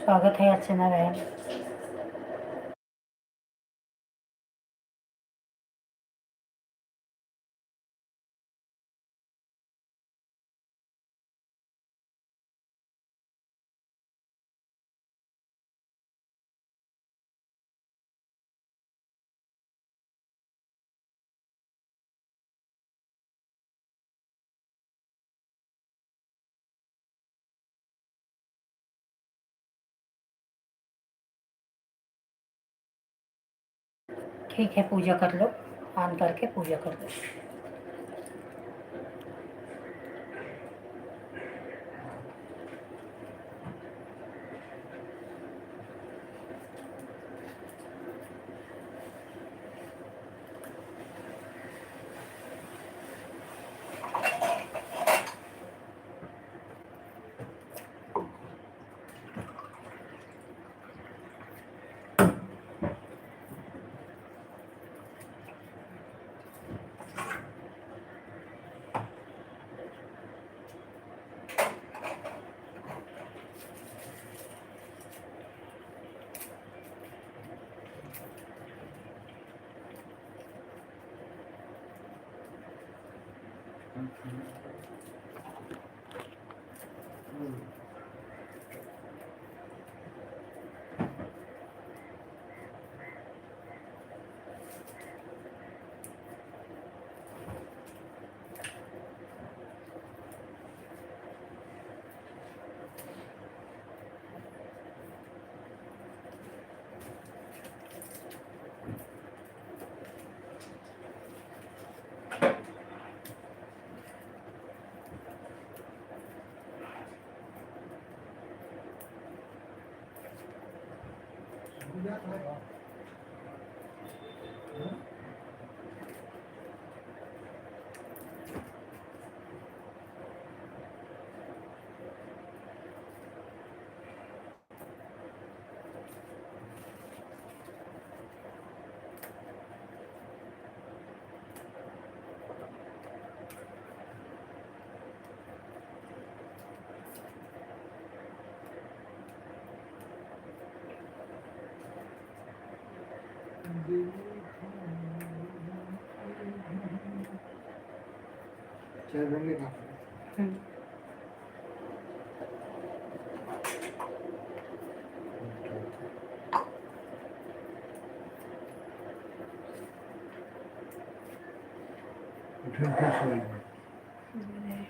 स्वागत है अर्चना बहन। ठीक है, पूजा कर लो, ऑन करके पूजा कर लो।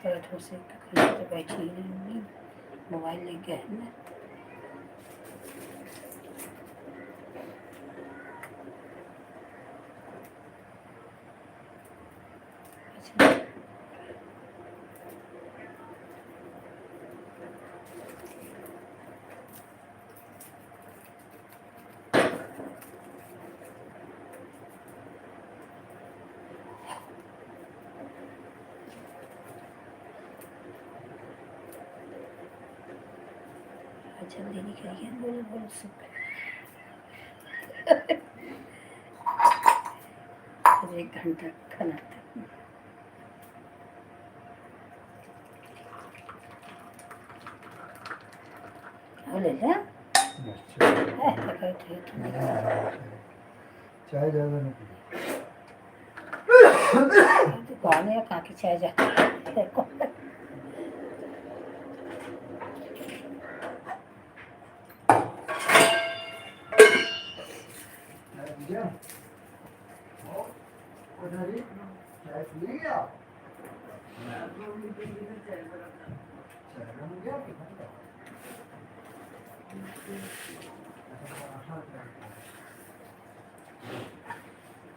बैठो से तो बैठी ही नहीं, मोबाइल लेके है ना। जल्दी निकलिए, बोलो बोलो सब। एक घंटा खाना तक ले ले चाय ज़्यादा नहीं कौन है काकी चाय जाती है। चाय पिएंगे आप?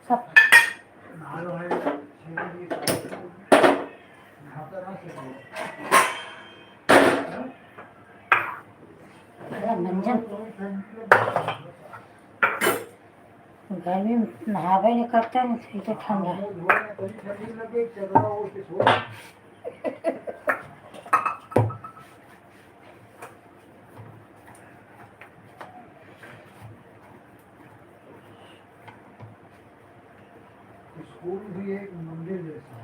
सब मंजन गर्मी में नहावे नहीं करता, नहीं तो ठंडा। स्कूल भी एक मंदिर जैसा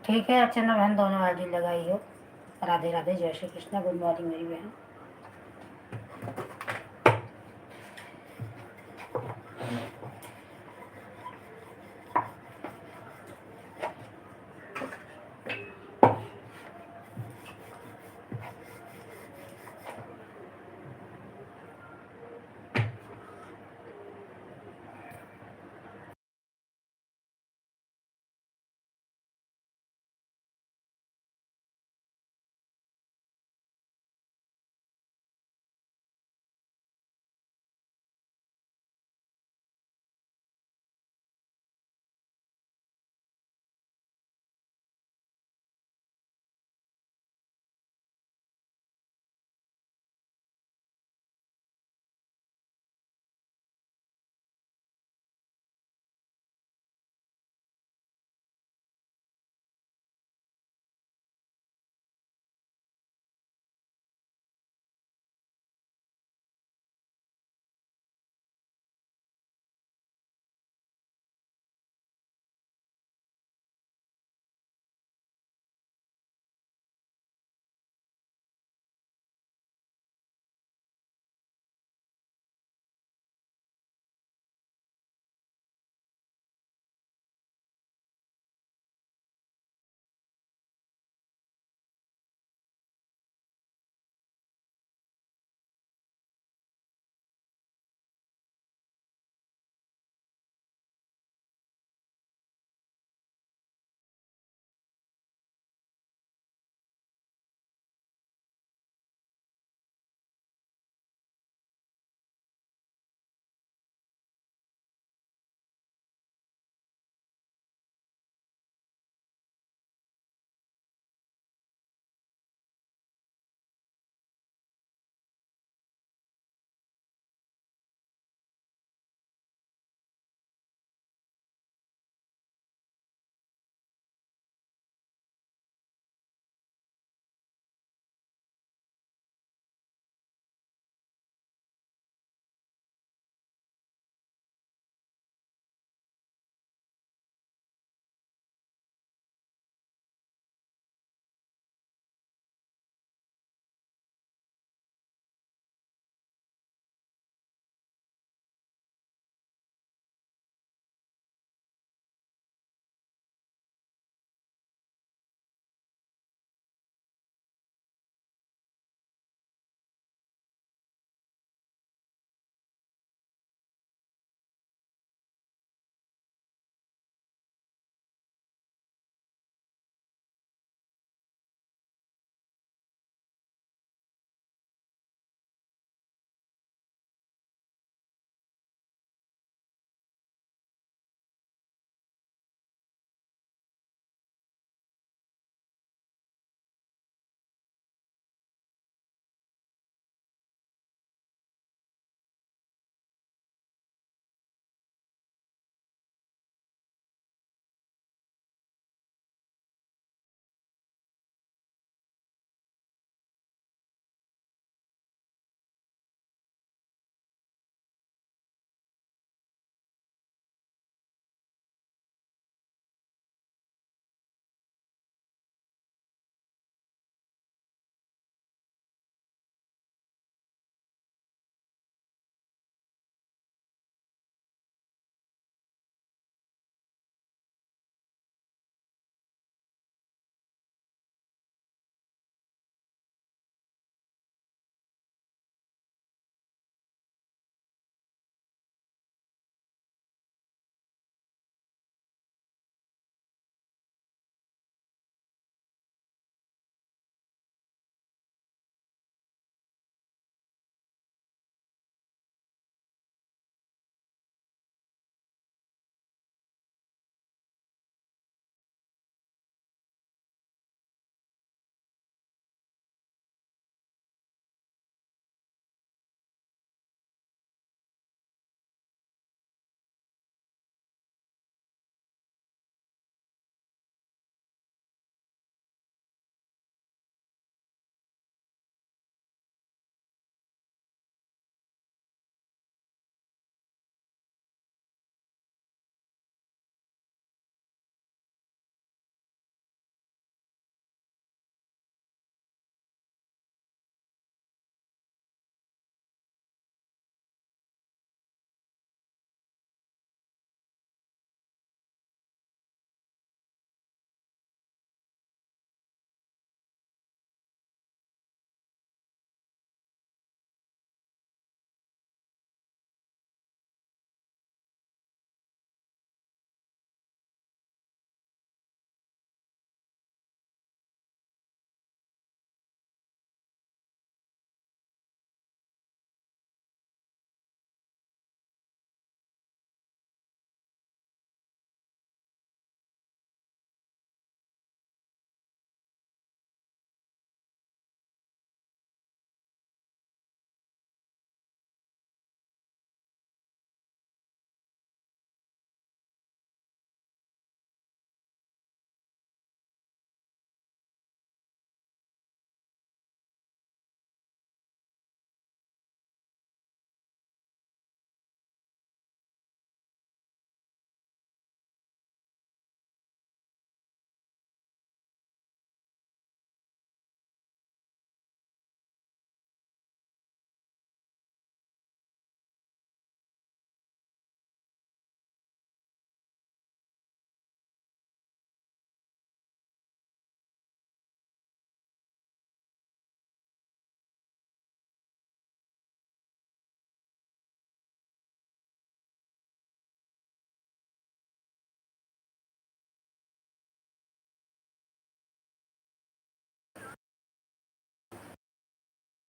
ठीक है, अर्चना बहन दोनों आईडी लगाई हो। राधे राधे, जय श्री कृष्णा, गुड मॉर्निंग मेरी बहन।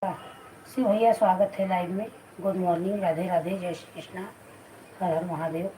शिव भैया स्वागत है लाइव में। गुड मॉर्निंग, राधे राधे, जय श्री कृष्णा, हर हर महादेव।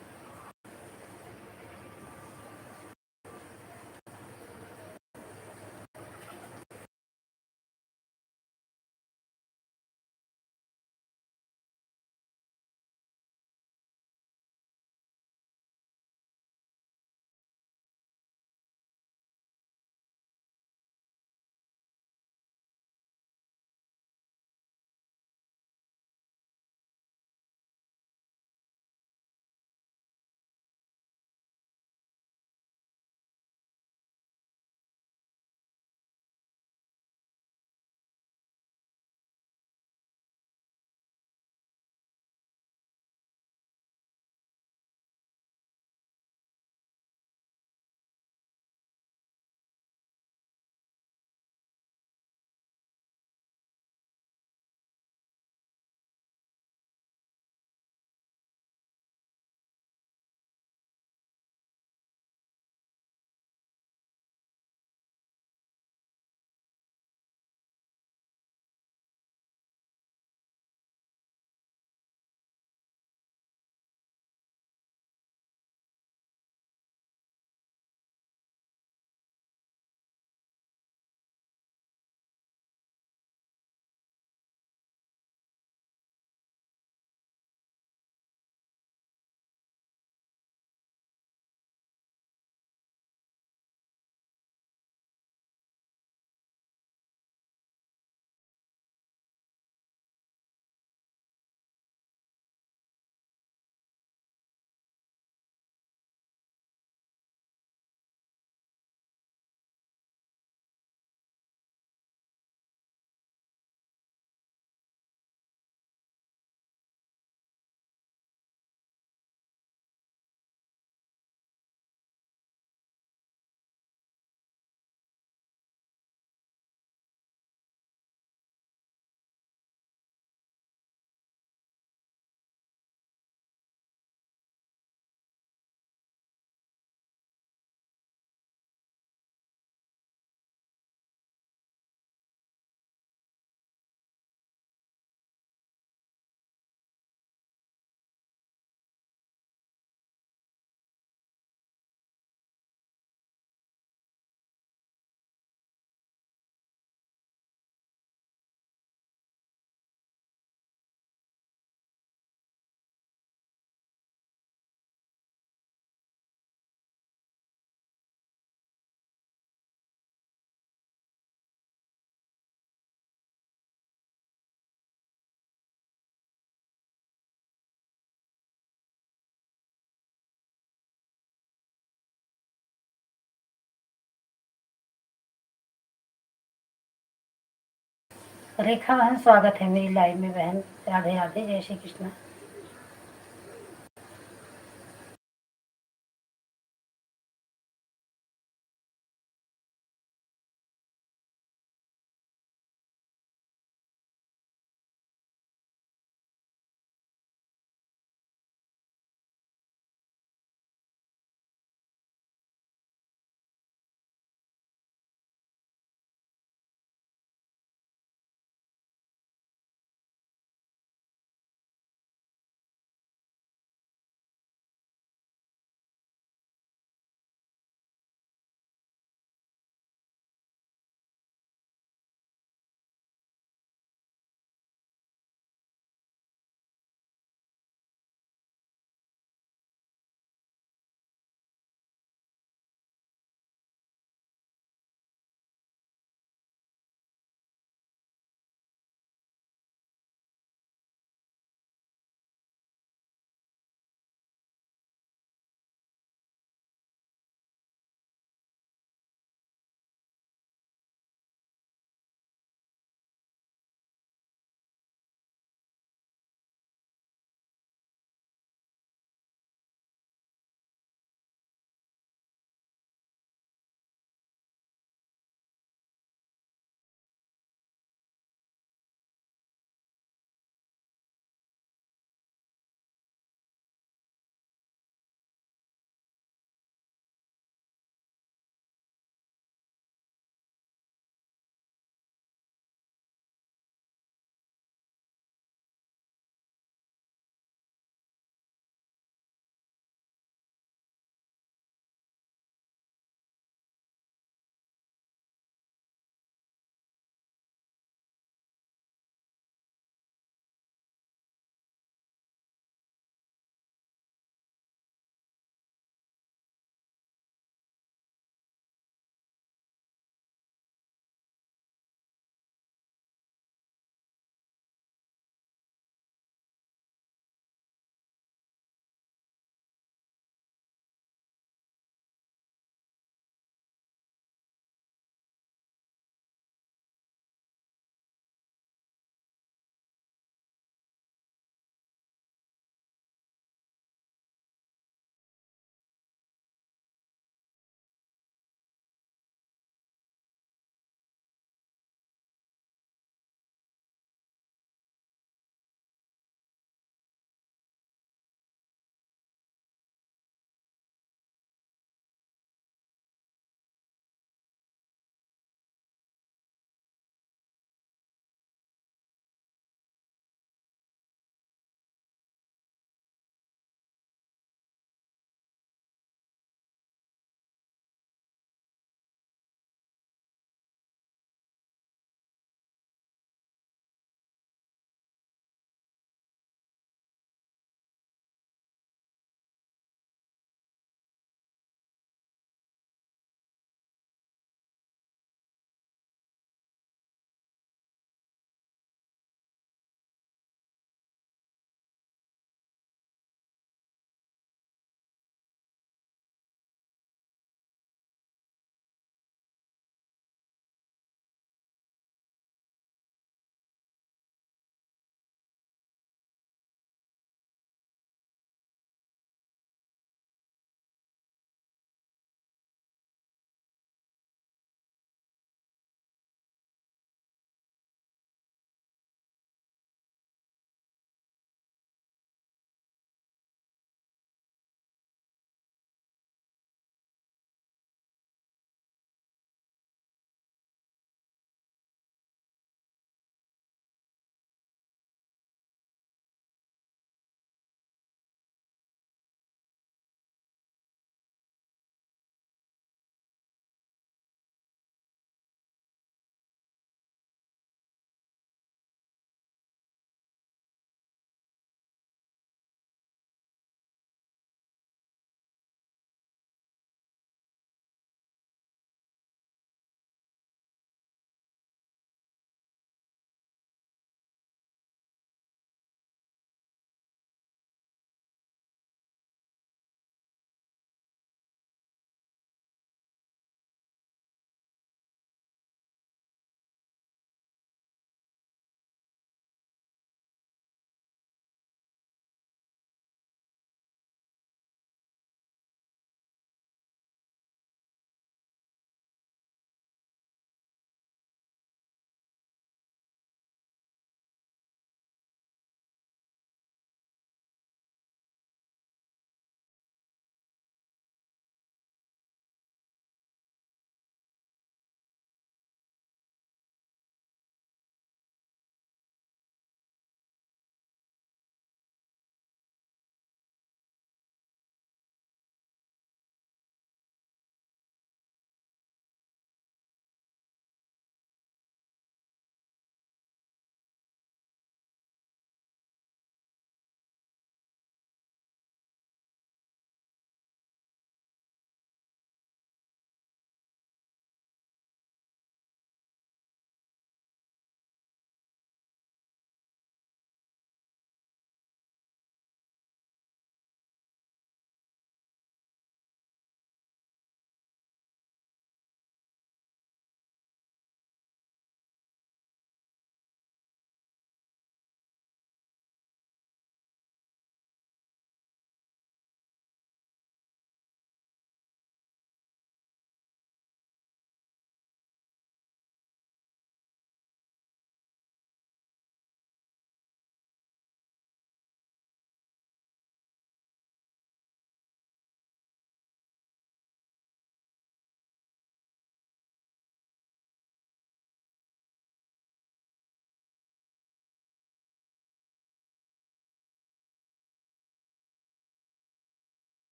रेखा बहन स्वागत है मेरी लाइव में बहन, राधे राधे, जय श्री कृष्णा।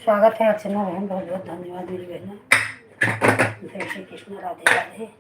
स्वागत है अर्चना बहन, बहुत बहुत धन्यवाद मेरी बहन। जय श्री कृष्ण, राधे राधे।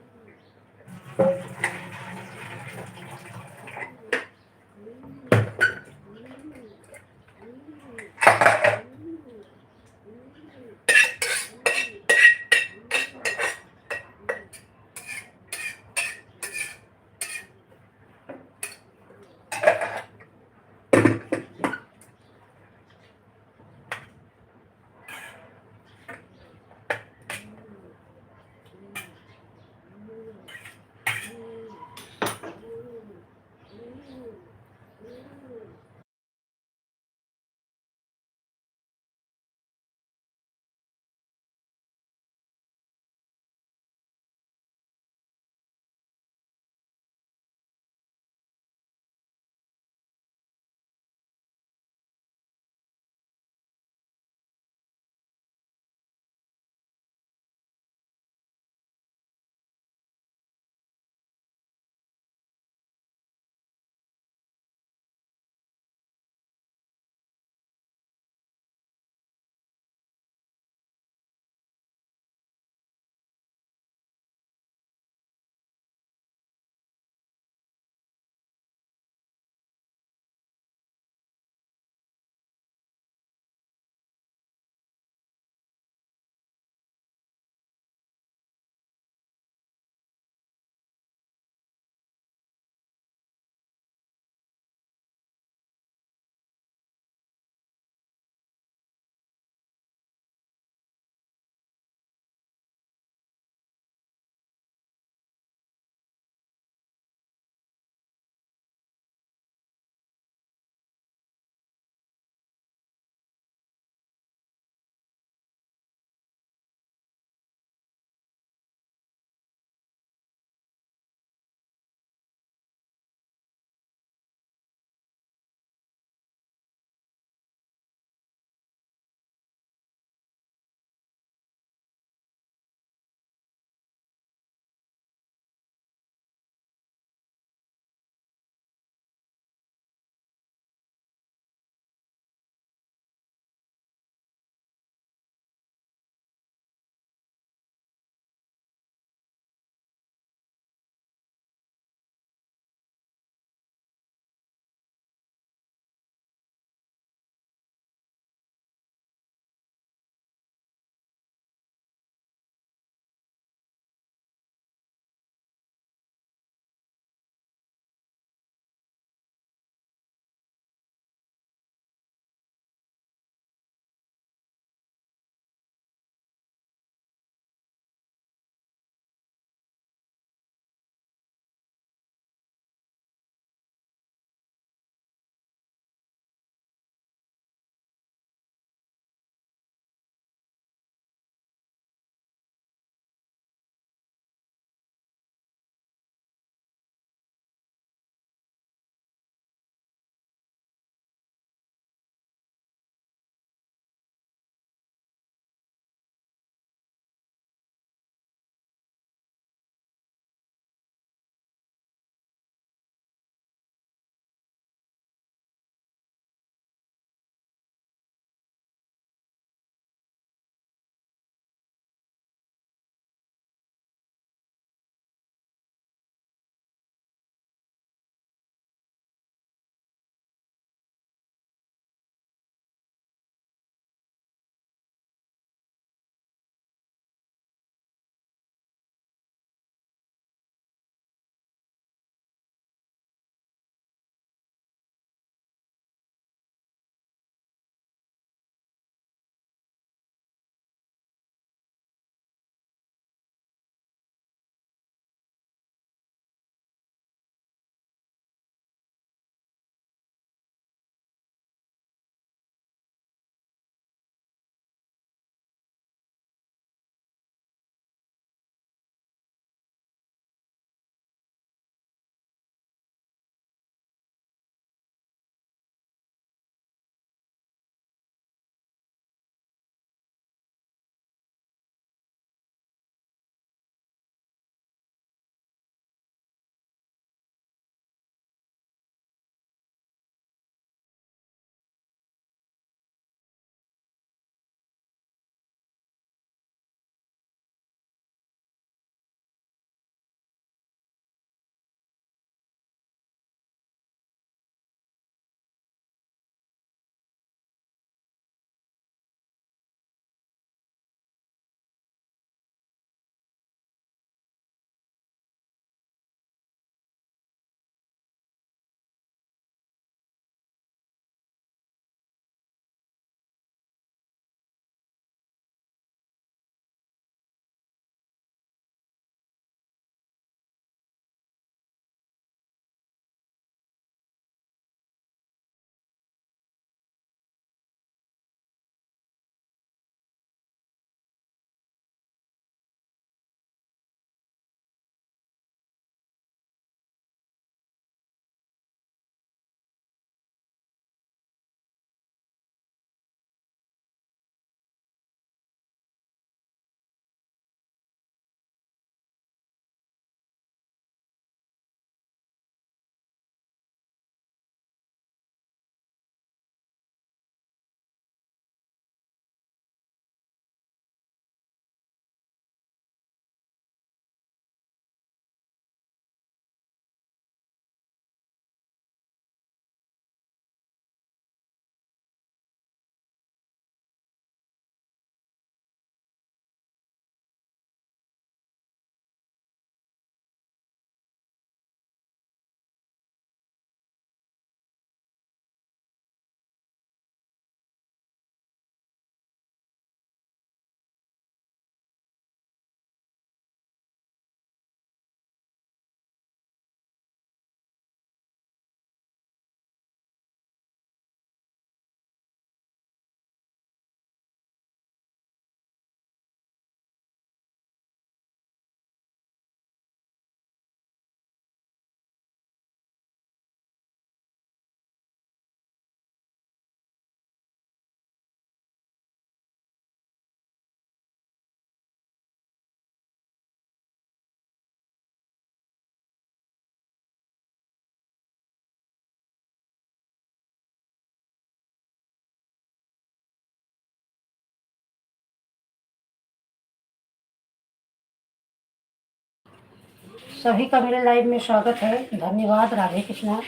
सभी का मेरे लाइव में स्वागत है। धन्यवाद। राधे कृष्णा।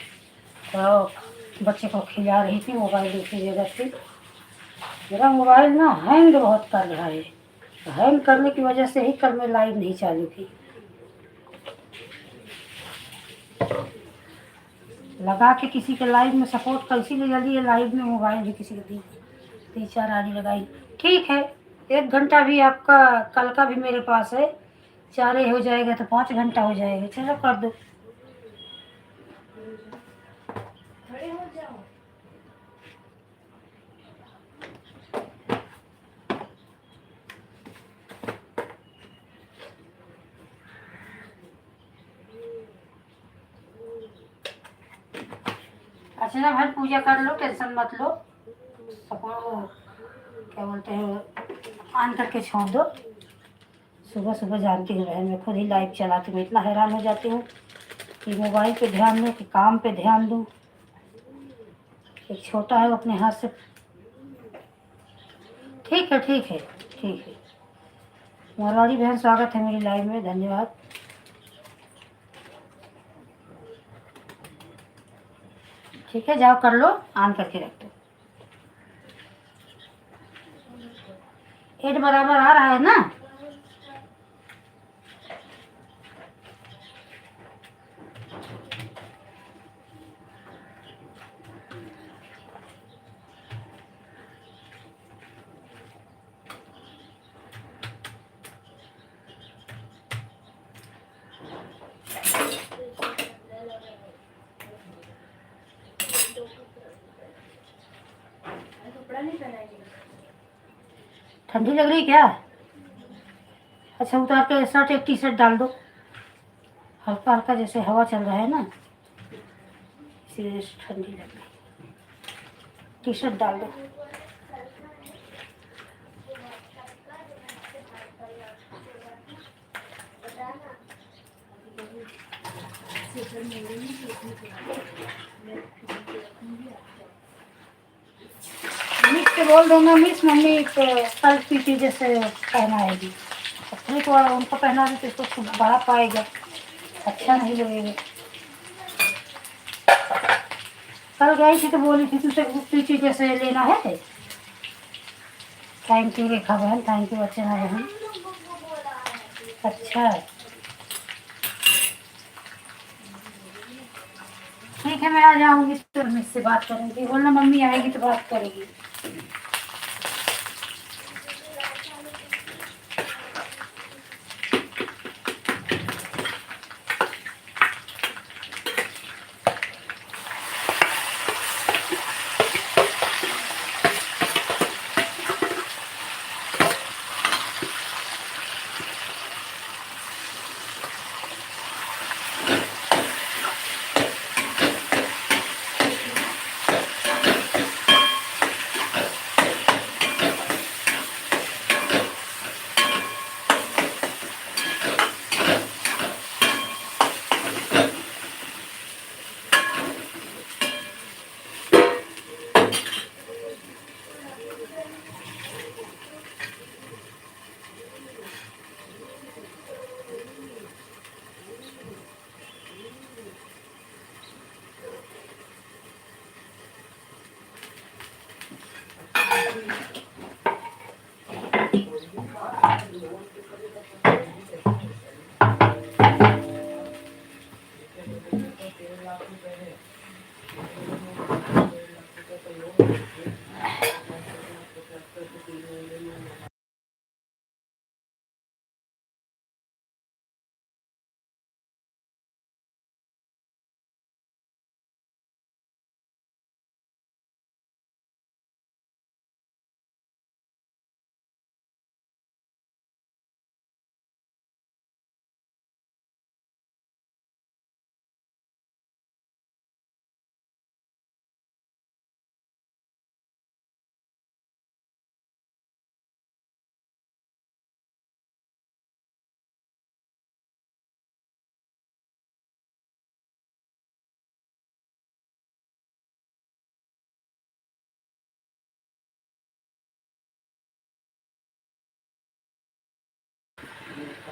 तो बच्चे को खिला रही थी, मोबाइल दूसरी जगह थी। मेरा मोबाइल ना हैंग बहुत कर रहा है। हैंग करने की वजह से ही कल मैं लाइव नहीं चालू की। लगा के किसी के लाइव में सपोर्ट कर, इसीलिए जल्दी ये लाइव में मोबाइल भी किसी के दी 3-4 आदि लगाई। ठीक है, 1 घंटा भी आपका कल का भी मेरे पास है। 4 हो जाएगा तो 5 घंटा हो जाएगा। चलो कर दो। खड़े हो जाओ। अर्चना भाई पूजा कर लो, टेंशन मत लो। सपोर्ट क्या बोलते हैं, ऑन करके छोड़ दो। सुबह सुबह जानती हूँ बहन, मैं खुद ही लाइव चलाती हूँ, इतना हैरान हो जाती हूँ कि मोबाइल पे ध्यान दूँ कि काम पे ध्यान दूँ। एक छोटा है वो अपने हाथ से। ठीक है ठीक है ठीक है। मारवाड़ी बहन स्वागत है मेरी लाइव में, धन्यवाद। ठीक है, जाओ कर लो, ऑन करके रख दो। 8 बराबर आ रहा है ना? ठंडी लग रही क्या? अच्छा, उतार के शर्ट एक टी शर्ट डाल दो। हल्का हल्का जैसे हवा चल रहा है ना, इसीलिए ठंडी लग रही। टी शर्ट डाल दो। मिस से बोल देना, मिस मम्मी कल पीटी जैसे पहनाएगी। अपने को उनको पहना दे तो इसको बड़ा पाएगा, अच्छा नहीं लगेगा। कल गई थी तो बोली थी तुझसे पीटी जैसे लेना है। थैंक यू रेखा बहन, थैंक यू अर्चना बहन। अच्छा ठीक है, मैं आ जाऊंगी तो मिस से बात करूंगी। बोलना मम्मी आएगी तो बात करेगी।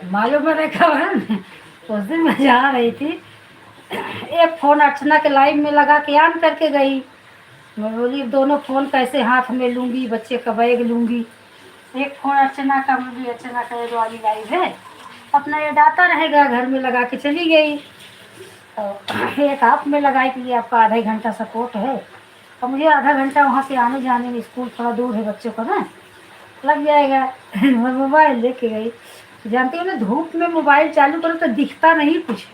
मालूम है रेखा बहन, उस दिन मैं जा रही थी, एक फ़ोन अर्चना के लाइव में लगा के ऑन करके गई। मैं बोली दोनों फ़ोन कैसे हाथ में लूँगी, बच्चे का बैग लूँगी। एक फ़ोन अर्चना का, मुझे अर्चना का ये वाली लाइव है, अपना ये डाटा रहेगा, घर में लगा के चली गई। तो एक आप में लगाई कि ये आपका आधा ही घंटा सपोर्ट है, और मुझे आधा घंटा वहाँ से आने जाने में, स्कूल थोड़ा दूर है बच्चों का ना, लग जाएगा। मैं मोबाइल लेके गई। जानती हो ना, धूप में मोबाइल चालू करो तो दिखता नहीं कुछ,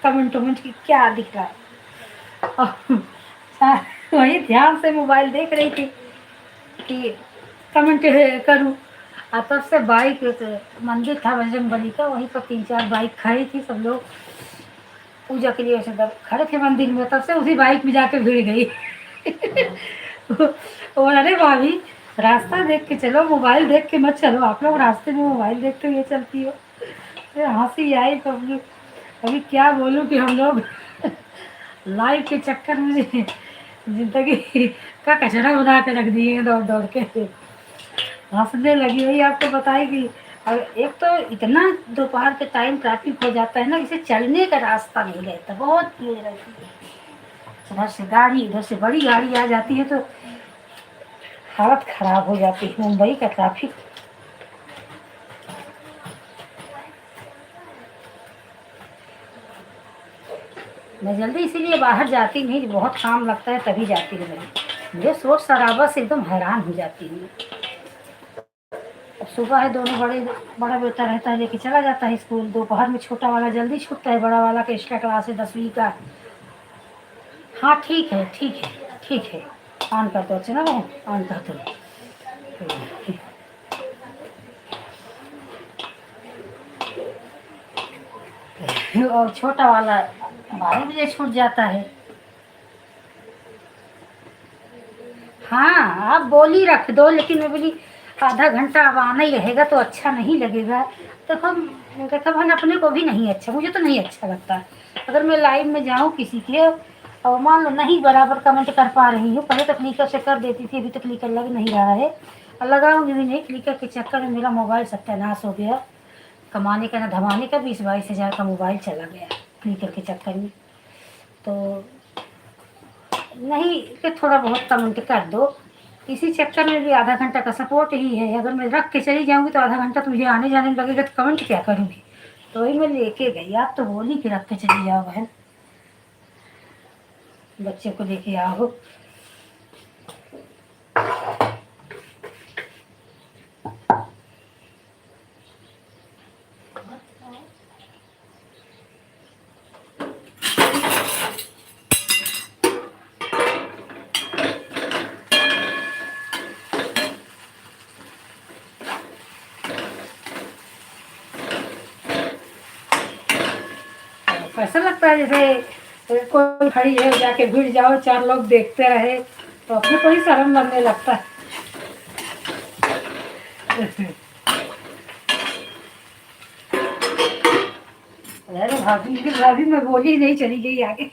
कमेंट वमेंट की क्या दिख रहा है। और वही ध्यान से मोबाइल देख रही थी कि कमेंट करूँ। और तब से बाइक, मंदिर था बजरंगबली का, वहीं पर 3-4 बाइक खड़ी थी, सब लोग पूजा के लिए ऐसे खड़े थे मंदिर में, तब से उसी बाइक में जाके भिड़ गई। और अरे भाभी, रास्ता देख के चलो, मोबाइल देख के मत चलो, आप लोग रास्ते में मोबाइल देखते हुए चलती हो। फिर हंसी आई तो अभी क्या बोलूँ कि हम लोग लाइफ के चक्कर में जिंदगी का कचरा बना के रख दिए दौड़ दौड़ के। हंसने लगी वही आपको बताएगी। और एक तो इतना दोपहर के टाइम ट्रैफिक हो जाता है ना, इसे चलने का रास्ता नहीं रहता, बहुत भीड़ रहती है। इधर से गाड़ी, इधर से बड़ी गाड़ी आ जाती है तो हालत खराब हो जाती है मुंबई का ट्रैफिक। मैं जल्दी इसीलिए बाहर जाती नहीं, बहुत काम लगता है तभी जाती हूँ मैं। मुझे शोर शराबा से एकदम हैरान हो जाती हूँ। अब सुबह है, दोनों बड़ा बेटा रहता है, लेके चला जाता है स्कूल। दोपहर में छोटा वाला जल्दी छूटता है, बड़ा वाला का एक्स्ट्रा क्लास है 10वीं का। हाँ ठीक है, ठीक है, ठीक है। ऑन कर दो, अच्छा ना बहन, ऑन कर दो। और छोटा वाला 12 बजे छूट जाता है। हाँ, आप बोली रख दो, लेकिन मैं बोली आधा घंटा अब आना ही रहेगा तो अच्छा नहीं लगेगा। तो हम अपने को भी नहीं अच्छा, मुझे तो नहीं अच्छा लगता। अगर मैं लाइव में जाऊँ किसी के, और मान लो नहीं बराबर कमेंट कर पा रही हूँ, पहले तो क्लिकर से कर देती थी, अभी तो क्लिकर लग नहीं रहा है, और लगाऊंगी भी नहीं। क्लिकर के चक्कर में मेरा मोबाइल सत्यानाश हो गया। कमाने का ना धमाने का 20-22 हज़ार का मोबाइल चला गया क्लिकर के चक्कर में। तो नहीं कि थोड़ा बहुत कमेंट कर दो, इसी चक्कर में भी आधा घंटा का सपोर्ट ही है। अगर मैं रख के चली जाऊंगी तो आधा घंटा तो मुझे आने जाने में लगेगा, तो कमेंट क्या करूँगी। तो वही मैं लेके गई। आप तो बोली कि रख के चली जाओ बहन, बच्चे को लेके आओ। ऐसा लगता है जैसे कोई खड़ी है, जाके भिड़ जाओ, 4 लोग देखते रहे, तो अपने को ही शर्म लगने लगता है। अरे भाभी, भाभी मैं बोली नहीं, चली गई आगे।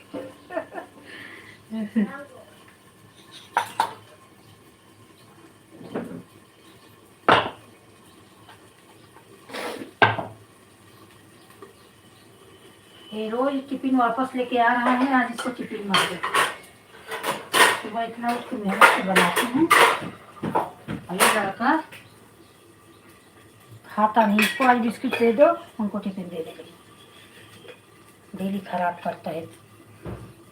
ये रोज टिफिन वापस लेके आ रहा है, आज इसको टिफिन मार दे। सुबह इतना उठ के मेहनत से बनाती हूँ, ये लड़का खाता नहीं, इसको आज बिस्किट दे दो, उनको टिफिन दे देंगे। डेली खराब करता है।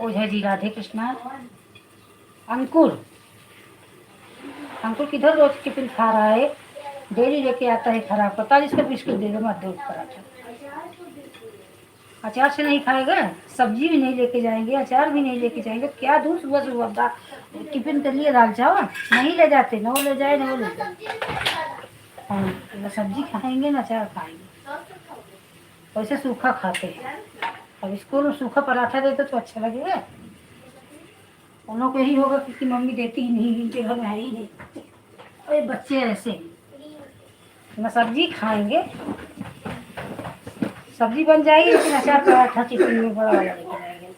ओझा जी, राधे कृष्णा। अंकुर, अंकुर किधर रोज टिफिन खा रहा है, डेली लेके आता है खराब करता है। इसको बिस्किट दे दो, मत दो पराठा। अचार से नहीं खाएगा, सब्जी भी नहीं लेके जाएंगे, अचार भी नहीं लेके जाएंगे, क्या दूँ सुबह सुबह टिफिन के लिए दाल चावल नहीं ले जाते, न वो ले जाए न वो ले जाए। न सब्जी खाएंगे न अचार खाएंगे, वैसे सूखा खाते हैं। अब स्कूल में सूखा पराठा देते तो अच्छा लगेगा। उन लोग को यही होगा कि मम्मी देती ही नहीं, इनके घर में है ही नहीं। अरे बच्चे ऐसे न सब्जी खाएंगे, सब्जी बन जाएगी लेकिन अचार पराठा टिफिन में बड़ा वाला लेके जाएंगे।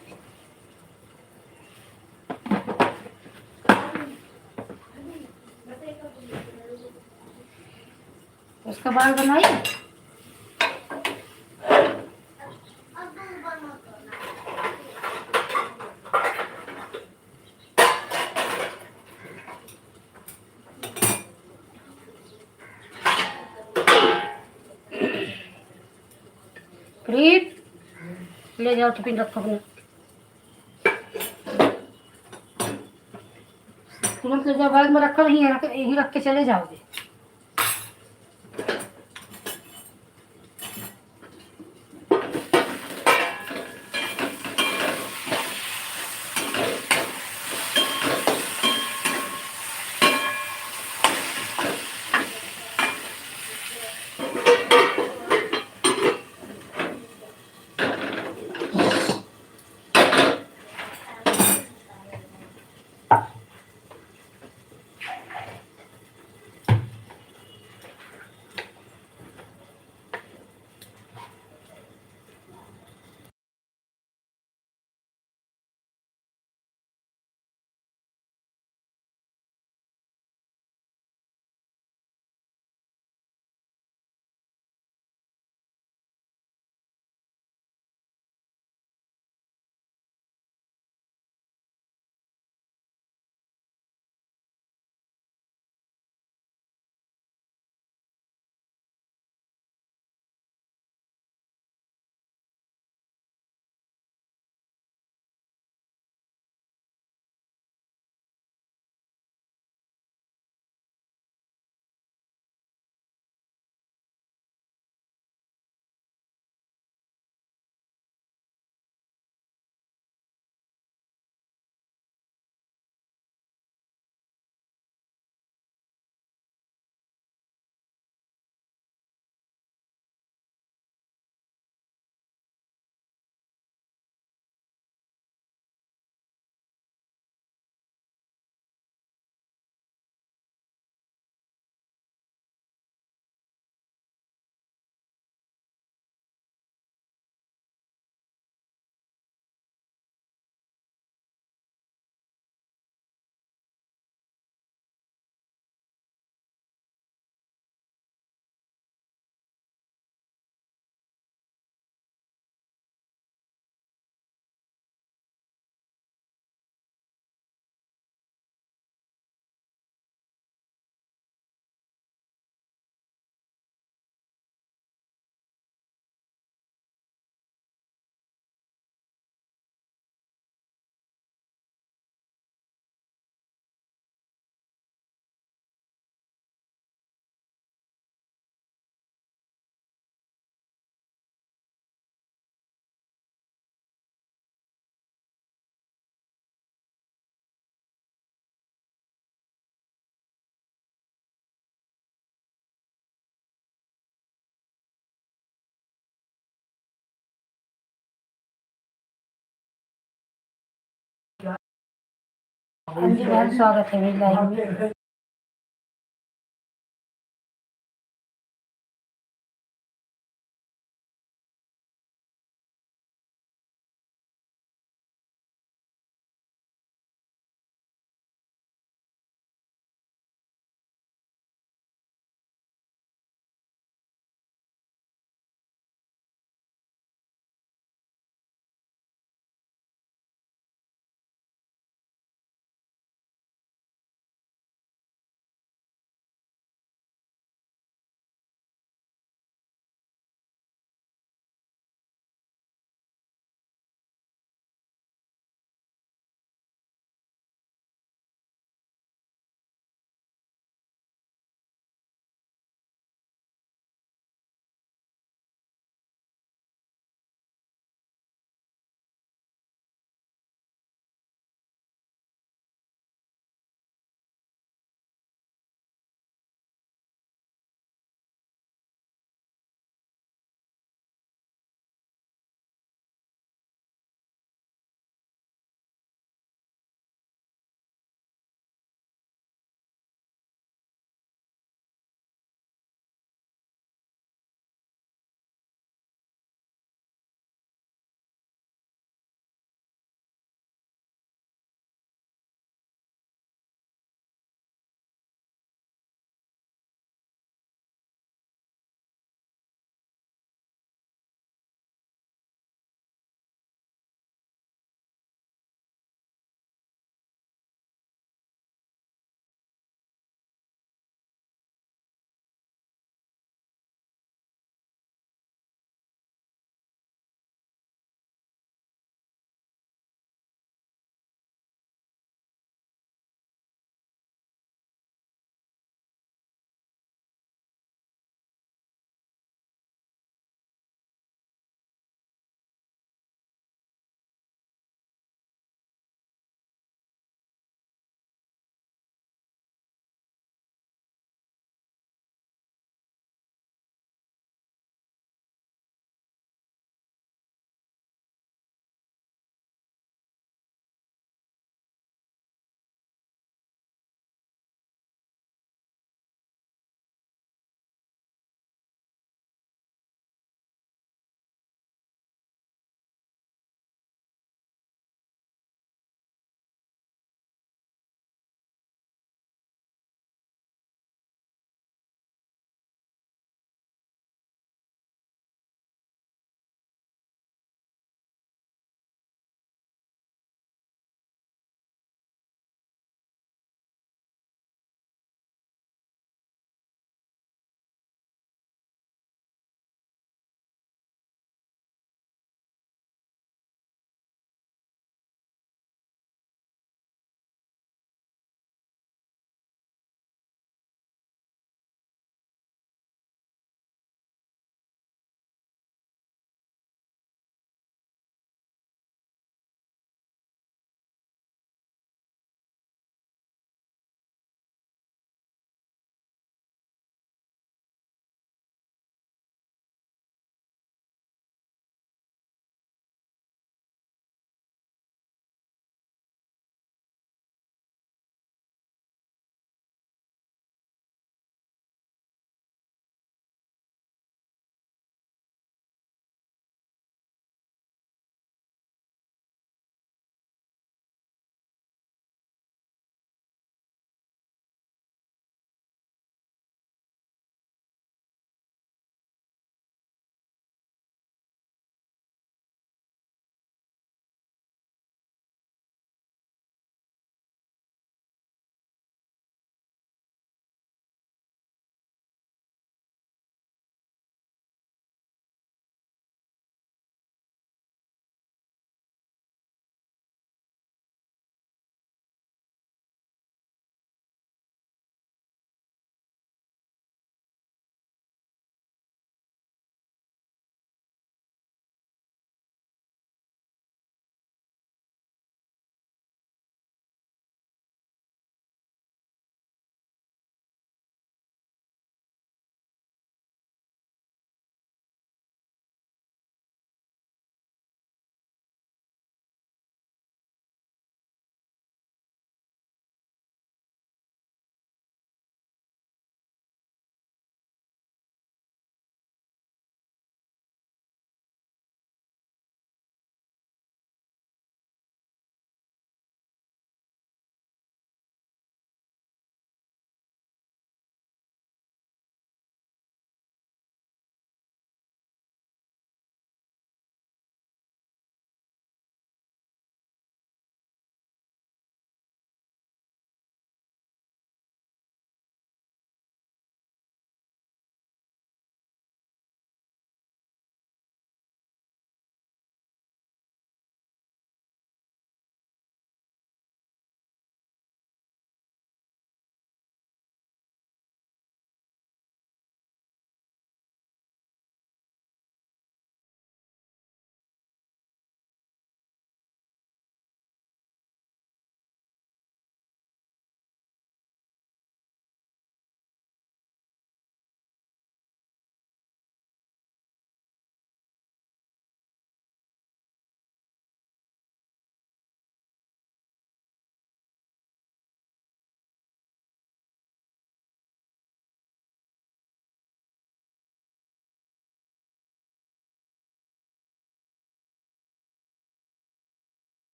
उसका बाल बनाइए। प्रीत ले जाओ टिफिन रखो अपना, तुरंत ले जाओ, बैग में रखो, नहीं यहीं रख के चले जाओगे। हाँ जी बहन, स्वागत है मेरी लाइव में।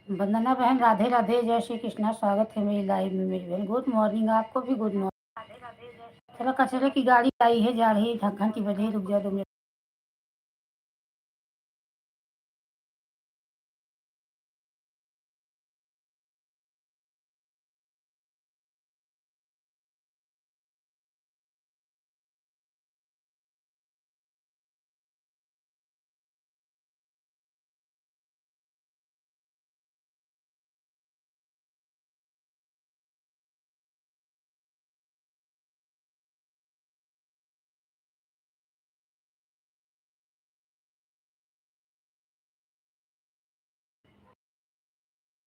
वंदना बहन राधे राधे, जय श्री कृष्णा। स्वागत है मेरी लाइव में मेरी बहन। गुड मॉर्निंग, आपको भी गुड मॉर्निंग। चलो कचरे की गाड़ी आई है, जा रही है, घंटी बजे, रुक जा 2 मिनट।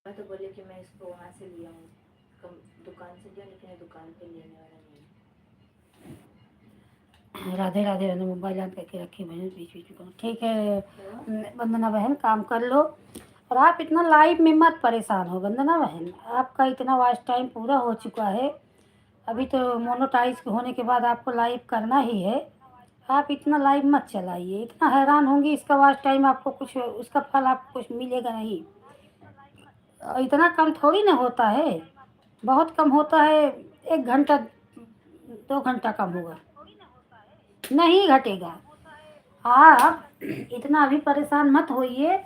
तो बोले कि मैं इसको वहाँ से लिया हूँ, दुकान से लिया, लेकिन दुकान पे लेने वाला नहीं। राधे राधे बहन, मोबाइल ऑन करके रखी बहन, बीच बीच में। ठीक है वंदना बहन, काम कर लो। और आप इतना लाइव में मत परेशान हो वंदना बहन, आपका इतना वॉच टाइम पूरा हो चुका है। अभी तो मोनोटाइज होने के बाद आपको लाइव करना ही है। आप इतना लाइव मत चलाइए, इतना हैरान होंगी। इसका वॉच टाइम आपको कुछ, उसका फल आपको कुछ मिलेगा नहीं। इतना कम थोड़ी ना होता है, बहुत कम होता है। 1 घंटा 2 घंटा कम होगा, नहीं घटेगा। आप इतना अभी परेशान मत होइए।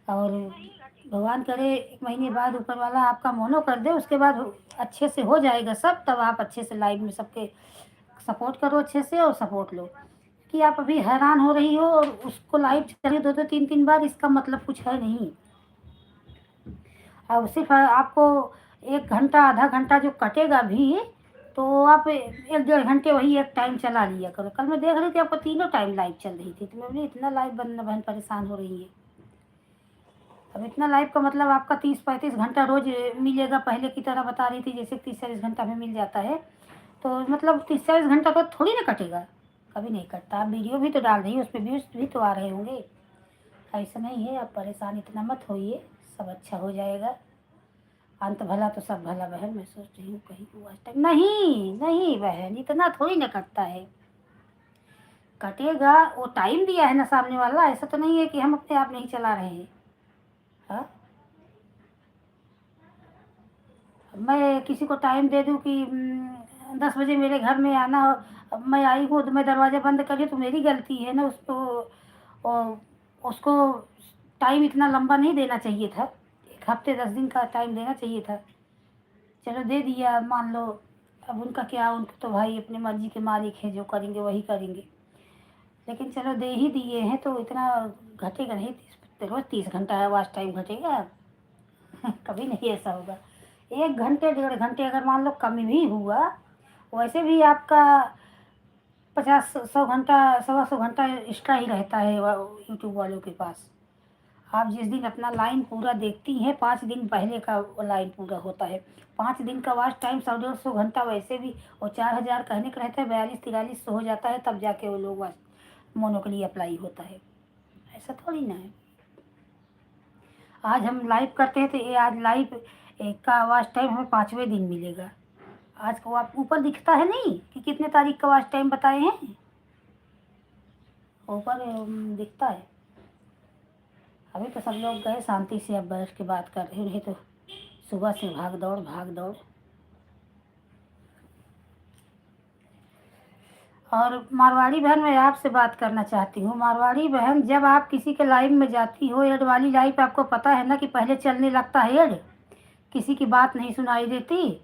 और भगवान करे 1 महीने बाद ऊपर वाला आपका मोनो कर दे, उसके बाद अच्छे से हो जाएगा सब। तब आप अच्छे से लाइव में सबके सपोर्ट करो अच्छे से, और सपोर्ट लो। कि आप अभी हैरान हो रही हो और उसको लाइव चले 2-3 बार, इसका मतलब कुछ है नहीं। अब सिर्फ आपको 1 घंटा आधा घंटा जो कटेगा भी, तो आप 1-1.5 घंटे वही एक टाइम चला लिया करो। कल मैं देख रही थी आपको तीनों टाइम लाइव चल रही थी, तो मैं बोली इतना लाइव बहन बहन परेशान हो रही है। अब इतना लाइव का मतलब आपका 30-35 घंटा रोज मिलेगा। पहले की तरह बता रही थी जैसे 30-40 घंटा में मिल जाता है, तो मतलब 30-40 घंटा तो थोड़ी ना कटेगा, कभी नहीं कटता। आप वीडियो भी तो डाल रही हो, उस पर व्यूज भी तो आ रहे होंगे। ऐसा नहीं है, आप परेशान इतना मत होइए, सब अच्छा हो जाएगा। अंत भला तो सब भला बहन। मैं सोच रही हूँ कहीं को आज तक नहीं नहीं बहन, इतना थोड़ी ना कटता है। कटेगा, वो टाइम दिया है ना सामने वाला, ऐसा तो नहीं है कि हम अपने आप नहीं चला रहे हैं। हाँ, मैं किसी को टाइम दे दूँ कि 10 बजे मेरे घर में आना हो, अब मैं आई हूँ तो मैं दरवाज़ा बंद करी, तो मेरी गलती है ना। उसको उसको टाइम इतना लंबा नहीं देना चाहिए था। 1 हफ्ते 10 दिन का टाइम देना चाहिए था। चलो दे दिया, मान लो। अब उनका क्या, उनको तो भाई अपनी मर्जी के मालिक है, जो करेंगे वही करेंगे। लेकिन चलो दे ही दिए हैं, तो इतना घटेगा नहीं। रोज 30 घंटा वाच टाइम घटेगा? कभी नहीं ऐसा होगा। 1 घंटे 1.5 घंटे अगर मान लो कम भी हुआ, वैसे भी आपका 50-100 घंटा 125 घंटा एक्स्ट्रा ही रहता है यूट्यूब वालों के पास। आप जिस दिन अपना लाइन पूरा देखती हैं, 5 दिन पहले का वो लाइन पूरा होता है। 5 दिन का वाच टाइम 100-150 घंटा वैसे भी, और 4,000 कहने का रहता है, 42-43 हो जाता है, तब जाके वो लोग मोनो के लिए अप्लाई होता है। ऐसा थोड़ी ना है। आज हम लाइव करते हैं तो ये आज लाइव का वाच टाइम हमें 5वें दिन मिलेगा। आज को आप ऊपर दिखता है नहीं कि कितने तारीख का वाच टाइम बताए हैं, ऊपर दिखता है। अभी तो सब लोग गए शांति से, अब बैठ के बात कर रहे हैं, नहीं तो सुबह से भाग दौड़ भाग दौड़। और मारवाड़ी बहन, मैं आपसे बात करना चाहती हूँ। मारवाड़ी बहन, जब आप किसी के लाइव में जाती हो, एड वाली लाइव, आपको पता है ना कि पहले चलने लगता है एड, किसी की बात नहीं सुनाई देती।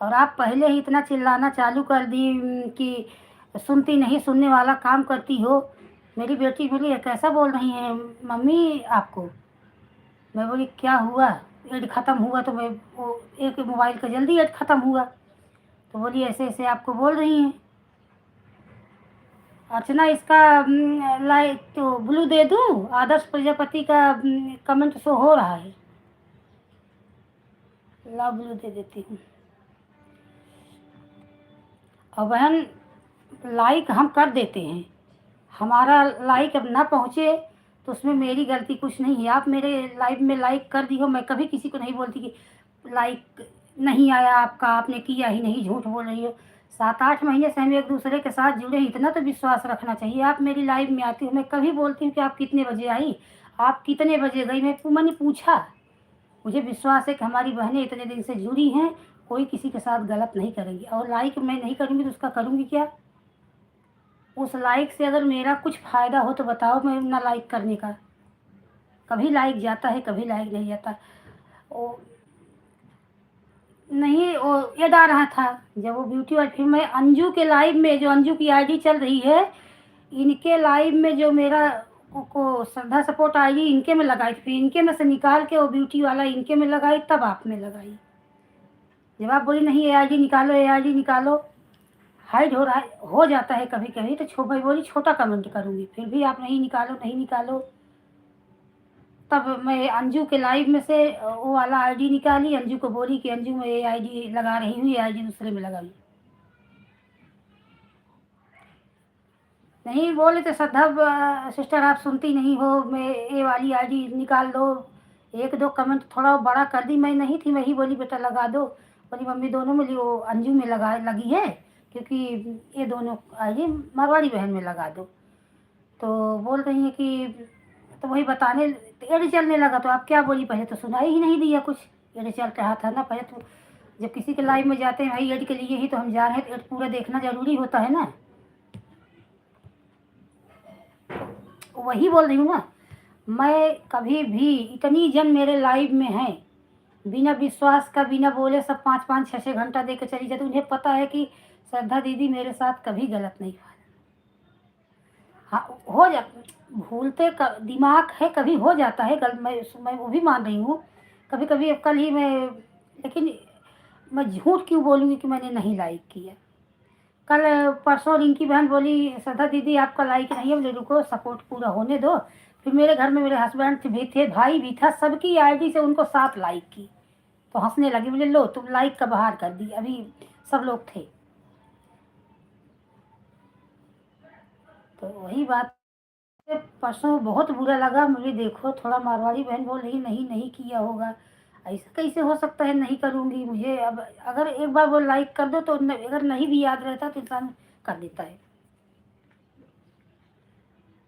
और आप पहले ही इतना चिल्लाना चालू कर दी कि सुनती नहीं, सुनने वाला काम करती हो। मेरी बेटी बोली कैसा बोल रही है मम्मी आपको। मैं बोली क्या हुआ, एड ख़त्म हुआ तो मैं वो एक मोबाइल का जल्दी एड ख़त्म हुआ, तो बोली ऐसे ऐसे आपको बोल रही हैं। अर्चना, इसका लाइक तो ब्लू दे दूं? आदर्श प्रजापति का कमेंट शो हो रहा है, ला ब्लू दे देती हूँ। और बहन, लाइक हम कर देते हैं, हमारा लाइक अब ना पहुँचे तो उसमें मेरी गलती कुछ नहीं है। आप मेरे लाइव में लाइक कर दी हो, मैं कभी किसी को नहीं बोलती कि लाइक नहीं आया आपका, आपने किया ही नहीं, झूठ बोल रही हो। 7-8 महीने से हम एक दूसरे के साथ जुड़े, इतना तो विश्वास रखना चाहिए। आप मेरी लाइव में आती हो, मैं कभी बोलती हूँ कि आप कितने बजे आई, आप कितने बजे गई, मैंने पूछा मुझे विश्वास है कि हमारी बहनें इतने दिन से जुड़ी हैं, कोई किसी के साथ गलत नहीं करेंगी। और लाइक मैं नहीं करूँगी तो उसका करूँगी क्या? उस लाइक से अगर मेरा कुछ फ़ायदा हो तो बताओ, मैं ना लाइक करने का। कभी लाइक जाता है, कभी लाइक नहीं जाता। ओ नहीं, वो ऐड आ रहा था जब वो ब्यूटी वाली, फिर मैं अंजू के लाइव में, जो अंजू की आईडी चल रही है, इनके लाइव में जो मेरा को श्रद्धा सपोर्ट आईडी इनके में लगाई थी, फिर इनके में से निकाल के वो ब्यूटी वाला इनके में लगाई, तब आप में लगाई। जब आप बोली नहीं एआईडी निकालो, एआईडी निकालो, हाइड हो रहा है, हो जाता है कभी कभी, तो भाई बोली छोटा कमेंट करूँगी, फिर भी आप नहीं निकालो नहीं निकालो। तब मैं अंजू के लाइव में से वो वाला आईडी निकाली, अंजू को बोली कि अंजू मैं ये आईडी लगा रही हूँ, ये आईडी दूसरे में लगाई। नहीं बोले तो श्रद्धा सिस्टर आप सुनती नहीं हो, मैं ये वाली आईडी निकाल दो, एक दो कमेंट थोड़ा बड़ा कर दी, मैं नहीं थी, मैं ही बोली बेटा लगा दो। बोली मम्मी दोनों में वो अंजू में लगी है, क्योंकि ये दोनों आईडी मारवाड़ी बहन में लगा दो। तो बोल रही है कि तो वही बताने, एड चलने लगा तो आप क्या बोली, पहले तो सुनाई ही नहीं दिया कुछ। एड चल रहा था ना, पहले तो जब किसी के लाइव में जाते हैं भाई एड के लिए ही तो हम जा रहे हैं, तो एड पूरा देखना जरूरी होता है ना। वही बोल रही हूँ ना, मैं कभी भी, इतनी जन मेरे लाइव में हैं, बिना विश्वास का, बिना बोले सब 5-5 6-6 घंटा दे के चली जाती। उन्हें पता है कि श्रद्धा दीदी मेरे साथ कभी गलत नहीं हुआ। हाँ हो जा, भूलते दिमाग है, कभी हो जाता है गलत, मैं वो भी मान रही हूँ कभी कभी। कल ही मैं, लेकिन मैं झूठ क्यों बोलूँगी कि मैंने नहीं लाइक किया। कल परसों रिंकी बहन बोली श्रद्धा दीदी आपका लाइक नहीं है, मुझे रुको सपोर्ट पूरा होने दो। फिर मेरे घर में मेरे हस्बैंड भी थे, भाई भी था, सबकी आईडी से उनको 7 लाइक की, तो हंसने लगी, मुझे लो तुम लाइक का बाहर कर दी, अभी सब लोग थे। तो वही बात, परसों बहुत बुरा लगा मुझे। देखो थोड़ा मारवाड़ी बहन बोल रही नहीं नहीं किया होगा, ऐसा कैसे हो सकता है, नहीं करूँगी मुझे। अब अगर एक बार वो लाइक कर दो तो अगर नहीं भी याद रहता तो इंसान कर देता है।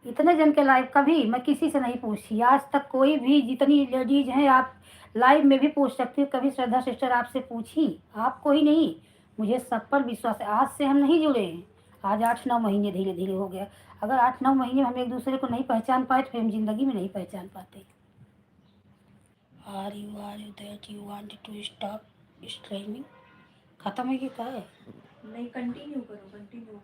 इतने जन के लाइव कभी मैं किसी से नहीं पूछी आज तक, कोई भी जितनी लेडीज हैं आप लाइव में भी पूछ सकती हो, कभी श्रद्धा सिस्टर आपसे पूछी? आपको ही नहीं, मुझे सब पर विश्वास है। आज से हम नहीं जुड़े हैं, आज 8-9 महीने धीरे धीरे हो गया। अगर 8-9 महीने हम एक दूसरे को नहीं पहचान पाए तो फिर हम जिंदगी में नहीं पहचान पाते। Are you that you want to stop streaming? खत्म है कि क्या है? नहीं कंटिन्यू करो, कंटिन्यू।